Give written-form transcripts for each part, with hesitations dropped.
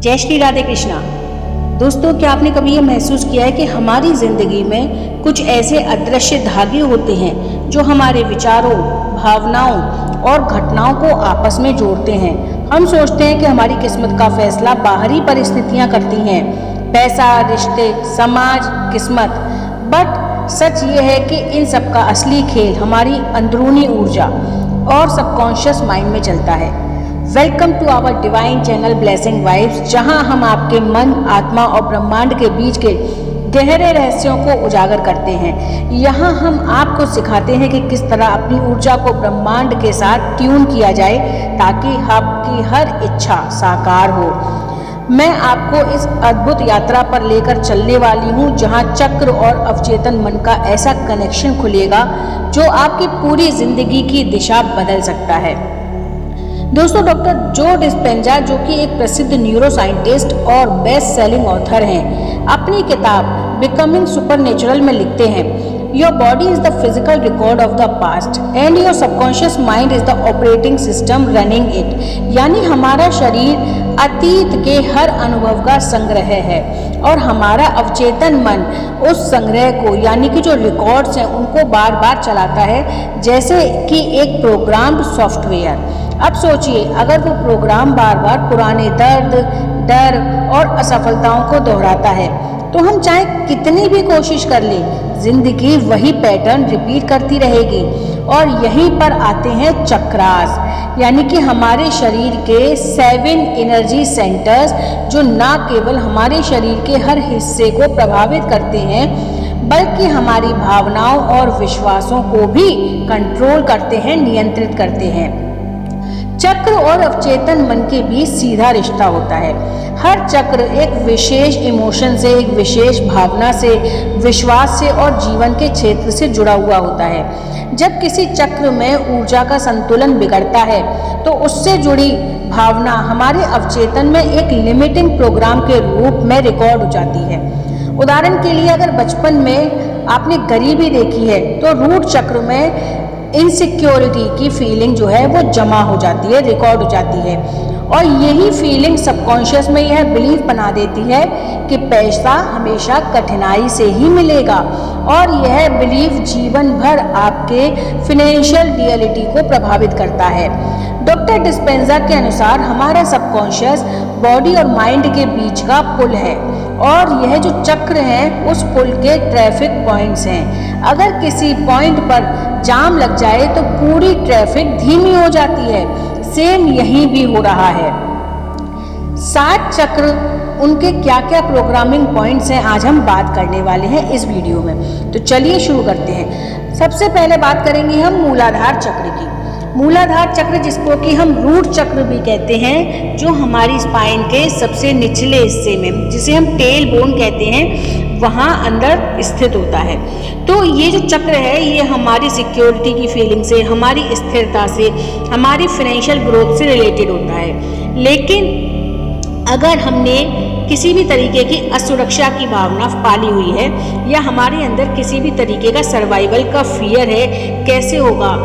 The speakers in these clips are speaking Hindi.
जय श्री राधे कृष्णा। दोस्तों, क्या आपने कभी ये महसूस किया है कि हमारी ज़िंदगी में कुछ ऐसे अदृश्य धागे होते हैं जो हमारे विचारों, भावनाओं और घटनाओं को आपस में जोड़ते हैं। हम सोचते हैं कि हमारी किस्मत का फैसला बाहरी परिस्थितियां करती हैं, पैसा, रिश्ते, समाज, किस्मत। बट सच ये है कि इन सब का असली खेल हमारी अंदरूनी ऊर्जा और सबकॉन्शियस माइंड में चलता है। Welcome to our divine channel Blessing Vibes, जहां हम आपके मन, आत्मा और ब्रह्मांड के बीच के गहरे रहस्यों को उजागर करते हैं। यहाँ हम आपको सिखाते हैं कि किस तरह अपनी ऊर्जा को ब्रह्मांड के साथ ट्यून किया जाए ताकि आपकी हर इच्छा साकार हो। मैं आपको इस अद्भुत यात्रा पर लेकर चलने वाली हूँ जहाँ चक्र और अवचेतन मन का ऐसा कनेक्शन खुलेगा जो आपकी पूरी जिंदगी की दिशा बदल सकता है। दोस्तों, डॉक्टर जो डिस्पेंजा, जो कि एक प्रसिद्ध न्यूरो साइंटिस्ट और बेस्ट सेलिंग ऑथर हैं, अपनी किताब बिकमिंग सुपरनेचुरल में लिखते हैं, your body is the physical record of the past and your subconscious mind is the operating system running it. यानी हमारा शरीर अतीत के हर अनुभव का संग्रह है और हमारा अवचेतन मन उस संग्रह को, यानी कि जो रिकॉर्ड्स हैं, उनको बार बार चलाता है, जैसे कि एक प्रोग्राम्ड सॉफ्टवेयर। अब सोचिए, अगर वो प्रोग्राम बार बार पुराने दर्द, डर और असफलताओं को दोहराता है तो हम चाहे कितनी भी कोशिश कर लें, जिंदगी वही पैटर्न रिपीट करती रहेगी। और यहीं पर आते हैं चक्रास, यानी कि हमारे शरीर के 7 एनर्जी सेंटर्स, जो ना केवल हमारे शरीर के हर हिस्से को प्रभावित करते हैं बल्कि हमारी भावनाओं और विश्वासों को भी कंट्रोल करते हैं, नियंत्रित करते हैं। चक्र और अवचेतन मन के बीच सीधा रिश्ता होता है। हर चक्र एक विशेष इमोशन से, एक विशेष भावना से, विश्वास से और जीवन के क्षेत्र से जुड़ा हुआ होता है। जब किसी चक्र में ऊर्जा का संतुलन बिगड़ता है तो उससे जुड़ी भावना हमारे अवचेतन में एक लिमिटिंग प्रोग्राम के रूप में रिकॉर्ड हो जाती है। उदाहरण के लिए, अगर बचपन में आपने गरीबी देखी है तो रूट चक्र में इनसिक्योरिटी की फीलिंग जो है वो जमा हो जाती है, रिकॉर्ड हो जाती है। और यही फीलिंग सबकॉन्शियस में यह बिलीव बना देती है कि पैसा हमेशा कठिनाई से ही मिलेगा, और यह बिलीव जीवन भर आपके फिनेंशियल रियलिटी को प्रभावित करता है। डॉक्टर डिस्पेंजा के अनुसार हमारा सबकॉन्शियस बॉडी और माइंड के बीच का पुल है, और यह जो चक्र हैं उस पुल के ट्रैफिक पॉइंट्स हैं। अगर किसी पॉइंट पर जाम लग जाए तो पूरी ट्रैफिक धीमी हो जाती है। सेम यही भी हो रहा है। 7 चक्र, उनके क्या क्या प्रोग्रामिंग पॉइंट्स हैं, आज हम बात करने वाले हैं इस वीडियो में। तो चलिए शुरू करते हैं। सबसे पहले बात करेंगे हम मूलाधार चक्र की। मूलाधार चक्र, जिसको कि हम रूट चक्र भी कहते हैं, जो हमारी स्पाइन के सबसे निचले हिस्से में, जिसे हम टेल बोन कहते हैं, वहाँ अंदर स्थित होता है। तो ये जो चक्र है ये हमारी सिक्योरिटी की फीलिंग से, हमारी स्थिरता से, हमारी फाइनेंशियल ग्रोथ से रिलेटेड होता है। लेकिन अगर हमने किसी भी तरीके की असुरक्षा की भावना पाली हुई है, या हमारे अंदर किसी भी तरीके का सर्वाइवल का फियर है, कैसे होगा,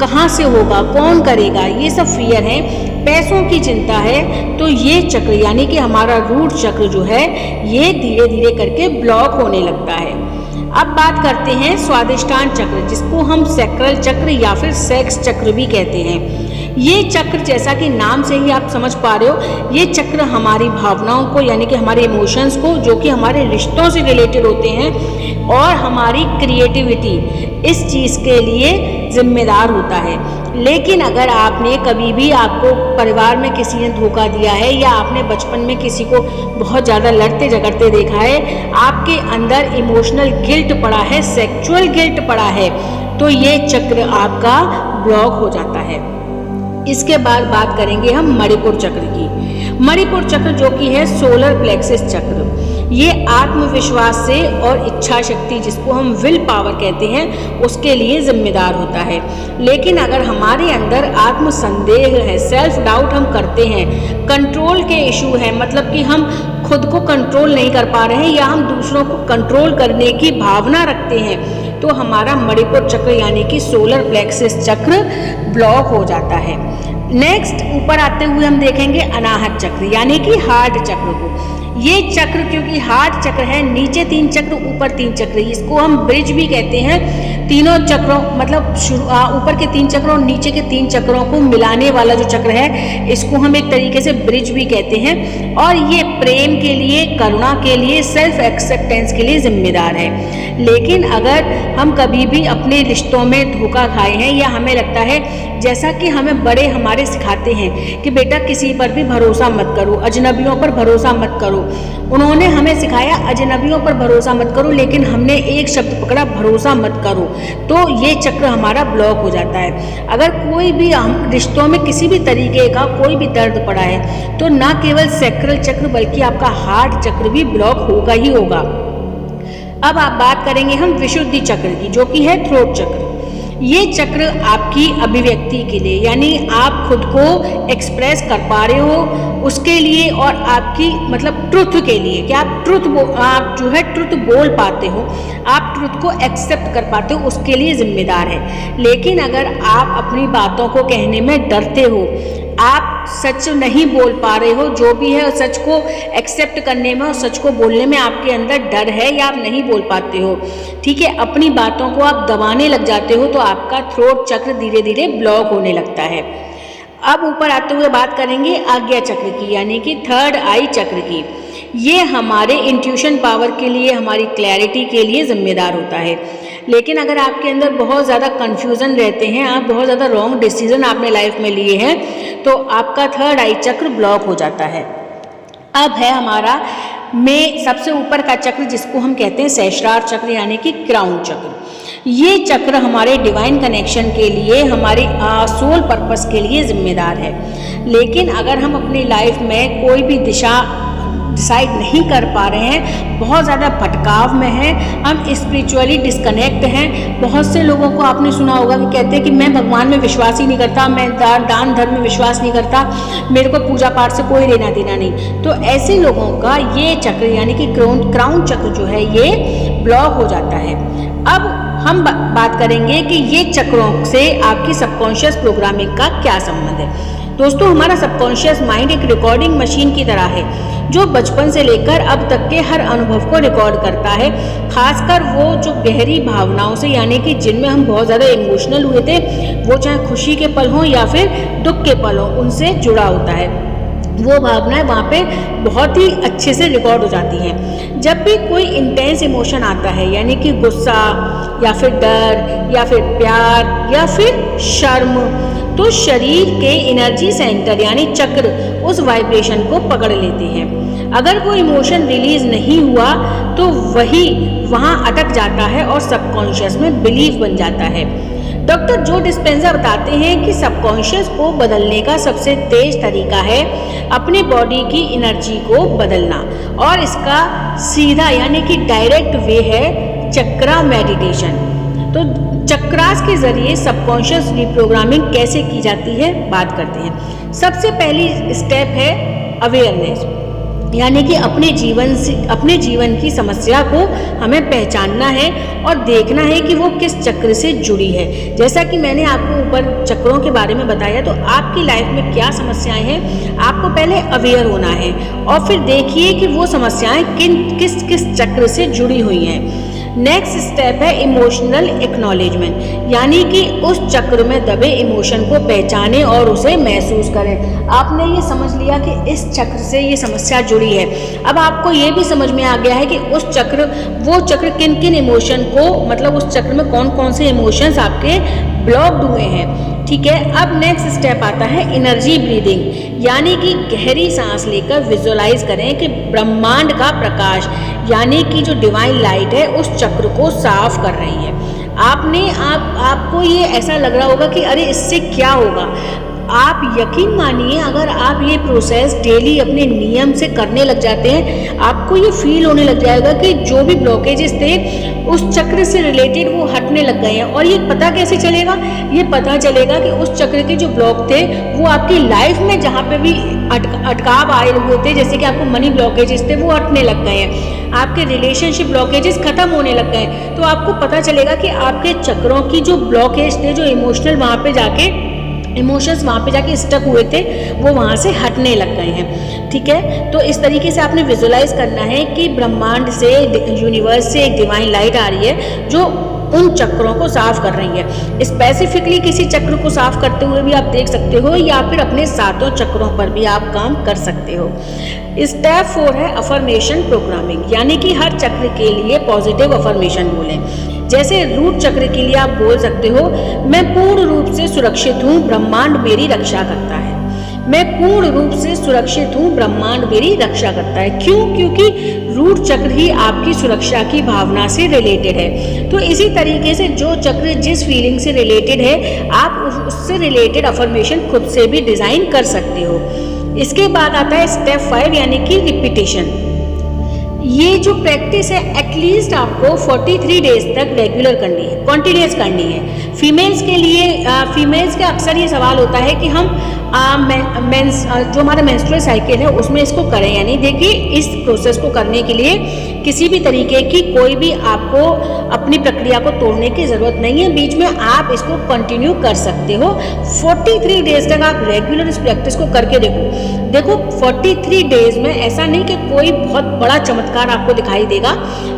कहाँ से होगा, कौन करेगा, ये सब फियर है, पैसों की चिंता है, तो ये चक्र, यानी कि हमारा रूट चक्र जो है, ये धीरे धीरे करके ब्लॉक होने लगता है। अब बात करते हैं स्वादिष्टान चक्र, जिसको हम सैक्रल चक्र या फिर सेक्स चक्र भी कहते हैं। ये चक्र, जैसा कि नाम से ही आप समझ पा रहे हो, ये चक्र हमारी भावनाओं को, यानी कि हमारे इमोशंस को, जो कि हमारे रिश्तों से रिलेटेड होते हैं, और हमारी क्रिएटिविटी, इस चीज़ के लिए जिम्मेदार होता है। लेकिन अगर आपने कभी भी, आपको परिवार में किसी ने धोखा दिया है, या आपने बचपन में किसी को बहुत ज़्यादा लड़ते झगड़ते देखा है, आपके अंदर इमोशनल गिल्ट पड़ा है, सेक्सुअल गिल्ट पड़ा है, तो ये चक्र आपका ब्लॉक हो जाता है। इसके बाद बात करेंगे हम मणिपुर चक्र की। मणिपुर चक्र, जो कि है सोलर प्लेक्सिस चक्र, ये आत्मविश्वास से और इच्छा शक्ति, जिसको हम विल पावर कहते हैं, उसके लिए जिम्मेदार होता है। लेकिन अगर हमारे अंदर आत्मसंदेह है, सेल्फ डाउट हम करते हैं, कंट्रोल के इशू है, मतलब कि हम खुद को कंट्रोल नहीं कर पा रहे हैं, या हम दूसरों को कंट्रोल करने की भावना रखते हैं, तो हमारा मणिपुर चक्र, यानी कि सोलर प्लेक्सिस चक्र, ब्लॉक हो जाता है। नेक्स्ट ऊपर आते हुए हम देखेंगे अनाहत चक्र यानी कि हार्ट चक्र को। ये चक्र क्योंकि हार्ट चक्र है, नीचे 3 चक्र ऊपर 3 चक्र, इसको हम ब्रिज भी कहते हैं। तीनों चक्रों मतलब ऊपर के 3 चक्रों और नीचे के 3 चक्रों को मिलाने वाला जो चक्र है इसको हम एक तरीके से ब्रिज भी कहते हैं। और ये प्रेम के लिए, करुणा के लिए, सेल्फ एक्सेप्टेंस के लिए जिम्मेदार है। लेकिन अगर हम कभी भी अपने रिश्तों में धोखा खाए हैं या हमें लगता है, जैसा कि हमें बड़े हमारे सिखाते हैं कि बेटा किसी पर भी भरोसा मत करो, अजनबियों पर भरोसा मत करो, उन्होंने हमें सिखाया अजनबियों पर भरोसा मत करो, लेकिन हमने एक शब्द पकड़ा भरोसा मत करो, तो ये चक्र हमारा ब्लॉक हो जाता है। अगर कोई भी हम रिश्तों में किसी भी तरीके का कोई भी दर्द पड़ा है तो ना केवल सैक्रल चक्र बल्कि आपका हार्ट चक्र भी ब्लॉक होगा ही होगा। अब आप बात करेंगे हम विशुद्धि चक्र की, जो कि है थ्रोट चक्र। ये चक्र आपकी अभिव्यक्ति के लिए यानी आप खुद को एक्सप्रेस कर पा रहे हो उसके लिए और आपकी मतलब ट्रुथ के लिए कि आप जो है ट्रुथ बोल पाते हो, आप ट्रुथ को एक्सेप्ट कर पाते हो, उसके लिए जिम्मेदार है। लेकिन अगर आप अपनी बातों को कहने में डरते हो, आप सच नहीं बोल पा रहे हो, जो भी है सच को एक्सेप्ट करने में और सच को बोलने में आपके अंदर डर है या आप नहीं बोल पाते हो, ठीक है, अपनी बातों को आप दबाने लग जाते हो, तो आपका थ्रोट चक्र धीरे धीरे ब्लॉक होने लगता है। अब ऊपर आते हुए बात करेंगे आज्ञा चक्र की यानी कि थर्ड आई चक्र की। ये हमारे इंट्यूशन पावर के लिए, हमारी क्लैरिटी के लिए जिम्मेदार होता है। लेकिन अगर आपके अंदर बहुत ज़्यादा कन्फ्यूज़न रहते हैं, आप बहुत ज़्यादा रॉन्ग डिसीजन आपने लाइफ में लिए हैं, तो आपका थर्ड आई चक्र ब्लॉक हो जाता है। अब है हमारा में सबसे ऊपर का चक्र जिसको हम कहते हैं सहस्रार चक्र यानी कि क्राउन चक्र। ये चक्र हमारे डिवाइन कनेक्शन के लिए, हमारे सोल पर्पस के लिए जिम्मेदार है। लेकिन अगर हम अपनी लाइफ में कोई भी दिशा डिसाइड नहीं कर पा रहे हैं, बहुत ज़्यादा भटकाव में हैं, हम स्पिरिचुअली डिस्कनेक्ट हैं। बहुत से लोगों को आपने सुना होगा कि कहते हैं कि मैं भगवान में विश्वास ही नहीं करता, मैं दान धर्म में विश्वास नहीं करता, मेरे को पूजा पाठ से कोई लेना देना नहीं। तो ऐसे लोगों का ये चक्र यानी कि क्राउन चक्र जो है ये ब्लॉक हो जाता है। अब हम बात करेंगे कि ये चक्रों से आपकी सबकॉन्शियस प्रोग्रामिंग का क्या संबंध है। दोस्तों, हमारा सबकॉन्शियस माइंड एक रिकॉर्डिंग मशीन की तरह है जो बचपन से लेकर अब तक के हर अनुभव को रिकॉर्ड करता है, खासकर वो जो गहरी भावनाओं से यानी कि जिनमें हम बहुत ज़्यादा इमोशनल हुए थे, वो चाहे खुशी के पल हों या फिर दुख के पल हों, उनसे जुड़ा होता है। वो भावनाएं वहाँ पे बहुत ही अच्छे से रिकॉर्ड हो जाती हैं। जब भी कोई इंटेंस इमोशन आता है यानी कि गुस्सा या फिर डर या फिर प्यार या फिर शर्म, तो शरीर के एनर्जी सेंटर यानी चक्र उस वाइब्रेशन को पकड़ लेते हैं। अगर वो इमोशन रिलीज नहीं हुआ तो वही वहाँ अटक जाता है और सबकॉन्शियस में बिलीफ बन जाता है। डॉक्टर जो डिस्पेंजा बताते हैं कि सबकॉन्शियस को बदलने का सबसे तेज तरीका है अपनी बॉडी की एनर्जी को बदलना, और इसका सीधा यानी कि डायरेक्ट वे है चक्रा मेडिटेशन। तो चक्रास के जरिए सबकॉन्शियस रिप्रोग्रामिंग कैसे की जाती है बात करते हैं। सबसे पहली स्टेप है अवेयरनेस, यानी कि अपने जीवन की समस्या को हमें पहचानना है और देखना है कि वो किस चक्र से जुड़ी है। जैसा कि मैंने आपको ऊपर चक्रों के बारे में बताया, तो आपकी लाइफ में क्या समस्याएं हैं, आपको पहले अवेयर होना है और फिर देखिए कि वो समस्याएं किस किस चक्र से जुड़ी हुई हैं। नेक्स्ट स्टेप है इमोशनल एक्नॉलेजमेंट, यानी कि उस चक्र में दबे इमोशन को पहचानें और उसे महसूस करें। आपने ये समझ लिया कि इस चक्र से ये समस्या जुड़ी है, अब आपको ये भी समझ में आ गया है कि वो चक्र किन किन इमोशन को, मतलब उस चक्र में कौन कौन से इमोशंस आपके ब्लॉक्ड हुए हैं, ठीक है। अब नेक्स्ट स्टेप आता है एनर्जी ब्रीदिंग, यानी कि गहरी सांस लेकर विजुअलाइज करें कि ब्रह्मांड का प्रकाश यानी कि जो डिवाइन लाइट है उस चक्र को साफ कर रही है। आपको ये ऐसा लग रहा होगा कि अरे इससे क्या होगा। आप यकीन मानिए, अगर आप ये प्रोसेस डेली अपने नियम से करने लग जाते हैं, आपको ये फील होने लग जाएगा कि जो भी ब्लॉकेजेस थे उस चक्र से रिलेटेड वो हटने लग गए हैं। और ये पता कैसे चलेगा, ये पता चलेगा कि उस चक्र के जो ब्लॉक थे वो आपकी लाइफ में जहाँ पे भी अटकाव आए हुए थे, जैसे कि आपको मनी ब्लॉकेजेस थे, वो हटने लग गए हैं, आपके रिलेशनशिप ब्लॉकेजेस खत्म होने लग गए हैं। तो आपको पता चलेगा कि आपके चक्रों की जो ब्लॉकेज थे, जो इमोशनल वहाँ पे जाके इमोशंस वहाँ पे जाके स्टक हुए थे, वो वहाँ से हटने लग गए हैं। ठीक है, तो इस तरीके से आपने विजुलाइज करना है कि ब्रह्मांड से, यूनिवर्स से एक डिवाइन लाइट आ रही है जो उन चक्रों को साफ कर रही है। स्पेसिफिकली किसी चक्र को साफ करते हुए भी आप देख सकते हो, या फिर अपने 7 चक्रों पर भी आप काम कर सकते हो। स्टेप 4 है अफर्मेशन प्रोग्रामिंग, यानी कि हर चक्र के लिए पॉजिटिव अफर्मेशन बोलें। जैसे रूट चक्र के लिए आप बोल सकते हो, मैं पूर्ण रूप से सुरक्षित हूँ, ब्रह्मांड मेरी रक्षा करता है। मैं पूर्ण रूप से सुरक्षित हूँ, ब्रह्मांड मेरी रक्षा करता है। क्यों? क्योंकि रूट चक्र ही आपकी सुरक्षा की भावना से रिलेटेड है। तो इसी तरीके से जो चक्र जिस फीलिंग से रिलेटेड है, आप उससे रिलेटेड अफर्मेशन खुद से भी डिजाइन कर सकते हो। इसके बाद आता है स्टेप 5, यानी कि रिपीटेशन। ये जो प्रैक्टिस है एटलीस्ट आपको 43 डेज तक रेगुलर करनी है, कॉन्टिन्यूस करनी है। फीमेल्स के लिए, फीमेल्स का अक्सर ये सवाल होता है कि हम जो हमारा मेंस्ट्रुअल साइकिल है उसमें इसको करें या नहीं। देखिए, इस प्रोसेस को करने के लिए किसी भी तरीके की कोई भी आपको अपनी प्रक्रिया को तोड़ने की ज़रूरत नहीं है। बीच में आप इसको कंटिन्यू कर सकते हो। 43 डेज तक आप रेगुलर इस प्रैक्टिस को करके देखो 43 डेज में ऐसा नहीं कि कोई बहुत बड़ा चमत्कार आपको दिखाई देगा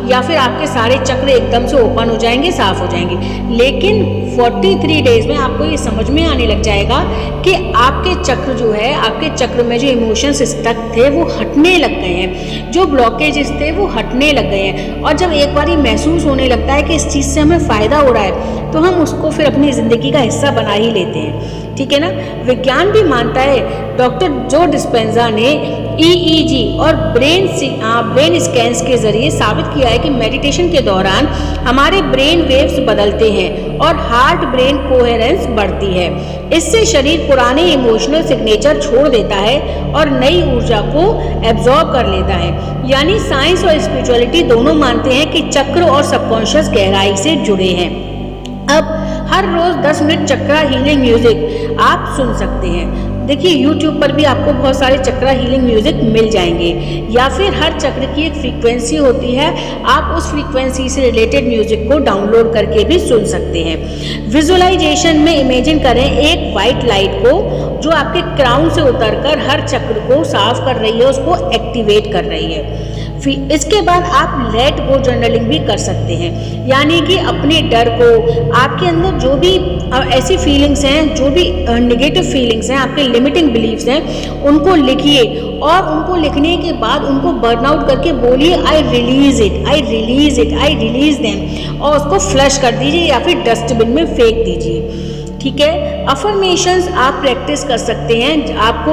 या फिर आपके सारे चक्र एकदम से ओपन हो जाएंगे, साफ हो जाएंगे, लेकिन 43 डेज में आपको ये समझ में आने लग जाएगा कि आपके चक्र जो है, आपके चक्र में जो इमोशंस स्टक थे वो हटने लग गए हैं, जो ब्लॉकेजेस थे वो हटने लग गए हैं। और जब एक बार ये महसूस होने लगता है कि इस चीज़ से हमें फ़ायदा हो रहा है, तो हम उसको फिर अपनी ज़िंदगी का हिस्सा बना ही लेते हैं। ठीक है ना। विज्ञान भी मानता है, डॉक्टर जो डिस्पेंजा ने EEG और ब्रेन स्कैन्स के जरिए साबित किया है कि मेडिटेशन के दौरान हमारे ब्रेन वेव्स बदलते हैं और हार्ट ब्रेन कोहेरेंस बढ़ती है। इससे शरीर पुराने इमोशनल सिग्नेचर छोड़ देता है और नई ऊर्जा को एब्जॉर्ब कर लेता है। यानी साइंस और स्पिरिचुअलिटी दोनों मानते हैं कि चक्र और सबकॉन्शियस गहराई से जुड़े हैं। अब हर रोज 10 मिनट चक्रा हीलिंग म्यूजिक आप सुन सकते हैं। देखिए, YouTube पर भी आपको बहुत सारे चक्रा हीलिंग म्यूजिक मिल जाएंगे, या फिर हर चक्र की एक फ्रीक्वेंसी होती है, आप उस फ्रीक्वेंसी से रिलेटेड म्यूजिक को डाउनलोड करके भी सुन सकते हैं। विजुअलाइजेशन में इमेजिन करें एक वाइट लाइट को जो आपके क्राउन से उतरकर हर चक्र को साफ कर रही है, उसको एक्टिवेट कर रही है। इसके बाद आप लेट गो जर्नलिंग भी कर सकते हैं, यानी कि अपने डर को, आपके अंदर जो भी ऐसी फीलिंग्स हैं, जो भी नेगेटिव फीलिंग्स हैं, आपके लिमिटिंग बिलीव्स हैं, उनको लिखिए और उनको लिखने के बाद उनको बर्न आउट करके बोलिए I release it, I release it, I release them, और उसको फ्लश कर दीजिए या फिर डस्टबिन में फेंक दीजिए। ठीक है। अफर्मेशंस आप प्रैक्टिस कर सकते हैं। आपको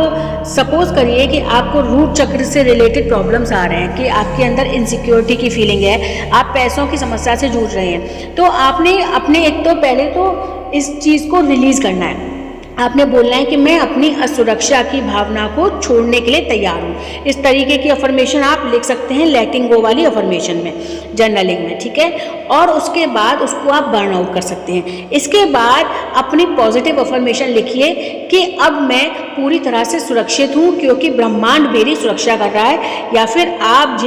सपोज करिए कि आपको रूट चक्र से रिलेटेड प्रॉब्लम्स आ रहे हैं, कि आपके अंदर इनसिक्योरिटी की फीलिंग है, आप पैसों की समस्या से जूझ रहे हैं, तो आपने अपने एक तो पहले तो इस चीज़ को रिलीज़ करना है। आपने बोलना है कि मैं अपनी असुरक्षा की भावना को छोड़ने के लिए तैयार हूँ। इस तरीके की अफर्मेशन आप लिख सकते हैं लेटिंग गो वाली अफर्मेशन में, जर्नलिंग में। ठीक है। और उसके बाद उसको आप बर्न आउट कर सकते हैं। इसके बाद अपनी पॉजिटिव अफर्मेशन लिखिए कि अब मैं पूरी तरह से सुरक्षित हूँ क्योंकि ब्रह्मांड मेरी सुरक्षा कर रहा है। या फिर आप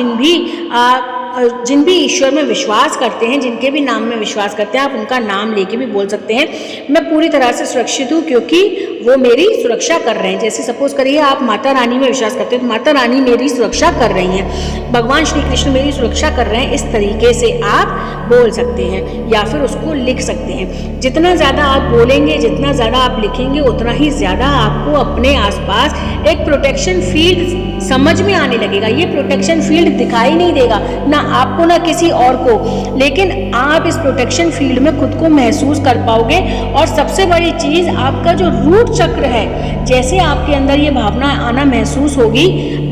जिन भी ईश्वर में विश्वास करते हैं, जिनके भी नाम में विश्वास करते हैं, आप उनका नाम लेके भी बोल सकते हैं, मैं पूरी तरह से सुरक्षित हूँ क्योंकि वो मेरी सुरक्षा कर रहे हैं। जैसे सपोज करिए आप माता रानी में विश्वास करते हैं, तो माता रानी मेरी सुरक्षा कर रही हैं, भगवान श्री कृष्ण मेरी सुरक्षा कर रहे हैं। इस तरीके से आप बोल सकते हैं या फिर उसको लिख सकते हैं। जितना ज़्यादा आप बोलेंगे, जितना ज़्यादा आप लिखेंगे, उतना ही ज़्यादा आपको अपने आसपास एक प्रोटेक्शन फील्ड समझ में आने लगेगा। ये प्रोटेक्शन फील्ड दिखाई नहीं देगा ना आपको ना किसी और को, लेकिन आप इस प्रोटेक्शन फील्ड में खुद को महसूस कर पाओगे। और सबसे बड़ी चीज़, आपका जो रूट चक्र है, जैसे आपके अंदर ये भावना आना महसूस होगी,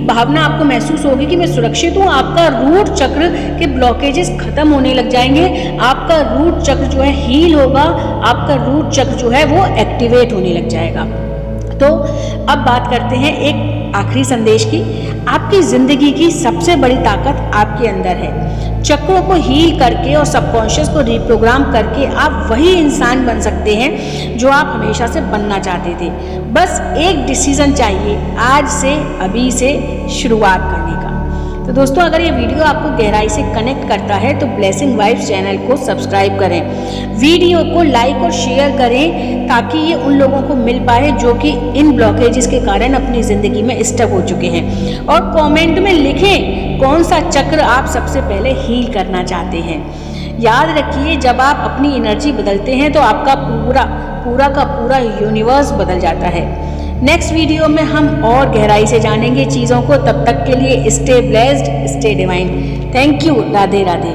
भावना आपको महसूस होगी कि मैं सुरक्षित हूँ, आपका रूट चक्र के ब्लॉकेजेस खत्म होने लग जाएंगे, आपका रूट चक्र जो है हील होगा, आपका रूट चक्र जो है वो एक्टिवेट होने लग जाएगा। तो अब बात करते हैं एक आखिरी संदेश की। आपकी जिंदगी की सबसे बड़ी ताकत आपके अंदर है। चक्रों को हील करके और सबकॉन्शियस को रिप्रोग्राम करके आप वही इंसान बन सकते हैं जो आप हमेशा से बनना चाहते थे। बस एक डिसीजन चाहिए, आज से, अभी से शुरुआत करने का। तो दोस्तों, अगर ये वीडियो आपको गहराई से कनेक्ट करता है तो ब्लेसिंग वाइब्स चैनल को सब्सक्राइब करें, वीडियो को लाइक और शेयर करें ताकि ये उन लोगों को मिल पाए जो कि इन ब्लॉकेजेस के कारण अपनी ज़िंदगी में स्टक हो चुके हैं। और कमेंट में लिखें कौन सा चक्र आप सबसे पहले हील करना चाहते हैं। याद रखिए, जब आप अपनी एनर्जी बदलते हैं तो आपका पूरा यूनिवर्स बदल जाता है। नेक्स्ट वीडियो में हम और गहराई से जानेंगे चीज़ों को। तब तक के लिए stay blessed, stay divine. Thank you. Radhe Radhe.